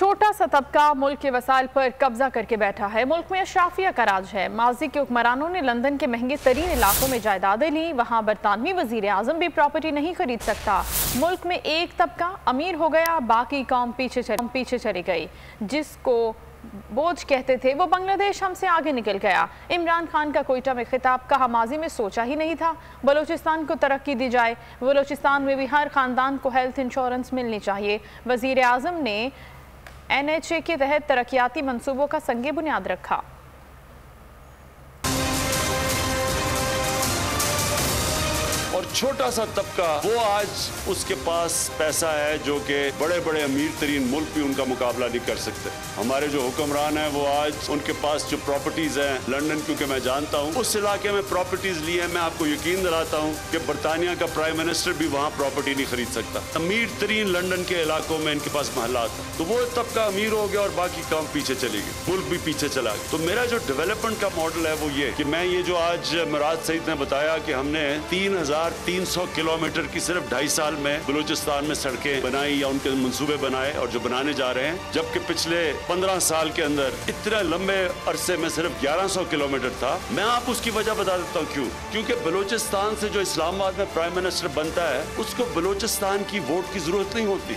छोटा सा तबका मुल्क के वसाइल पर कब्जा करके बैठा है। मुल्क में अशराफिया का राज है। माजी के हुक्मरानों ने लंदन के महंगे तरीन इलाकों में जायदादें ली। वहाँ बरतानवी वजीर आजम भी प्रॉपर्टी नहीं खरीद सकता। मुल्क में एक तबका अमीर हो गया, बाकी कौम पीछे चली गई। जिसको बोझ कहते थे वो बांग्लादेश हमसे आगे निकल गया। इमरान खान का कोयटा में खिताब कहा माजी में सोचा ही नहीं था बलूचिस्तान को तरक्की दी जाए। बलूचिस्तान में भी हर खानदान को हेल्थ इंश्योरेंस मिलनी चाहिए। वजीर आजम ने NHA के तहत तरक्याती मंसूबों का संगे बुनियाद रखा। और छोटा सा तबका वो आज उसके पास पैसा है जो कि बड़े बड़े अमीर तरीन मुल्क भी उनका मुकाबला नहीं कर सकते। हमारे जो हुक्मरान हैं वो आज उनके पास जो प्रॉपर्टीज हैं लंदन, क्योंकि मैं जानता हूँ उस इलाके में प्रॉपर्टीज ली है, मैं आपको यकीन दिलाता हूँ कि बरतानिया का प्राइम मिनिस्टर भी वहाँ प्रॉपर्टी नहीं खरीद सकता। अमीर तरीन लंदन के इलाकों में इनके पास महलात है, तो वो तबका अमीर हो गया और बाकी काम पीछे चली गई, मुल्क भी पीछे चला गया। तो मेरा जो डेवलपमेंट का मॉडल है वो ये कि मैं ये जो आज मुराद सईद ने बताया कि हमने 3,300 किलोमीटर की सिर्फ 2.5 साल में बलूचिस्तान में सड़कें बनाई या उनके मंसूबे बनाए और जो बनाने जा रहे हैं, जबकि पिछले 15 साल के अंदर इतने लंबे अरसे में सिर्फ 1100 किलोमीटर था। मैं आप उसकी वजह बता देता हूँ क्यों। क्योंकि बलूचिस्तान से जो इस्लामाबाद में प्राइम मिनिस्टर बनता है उसको बलूचिस्तान की वोट की जरूरत नहीं होती।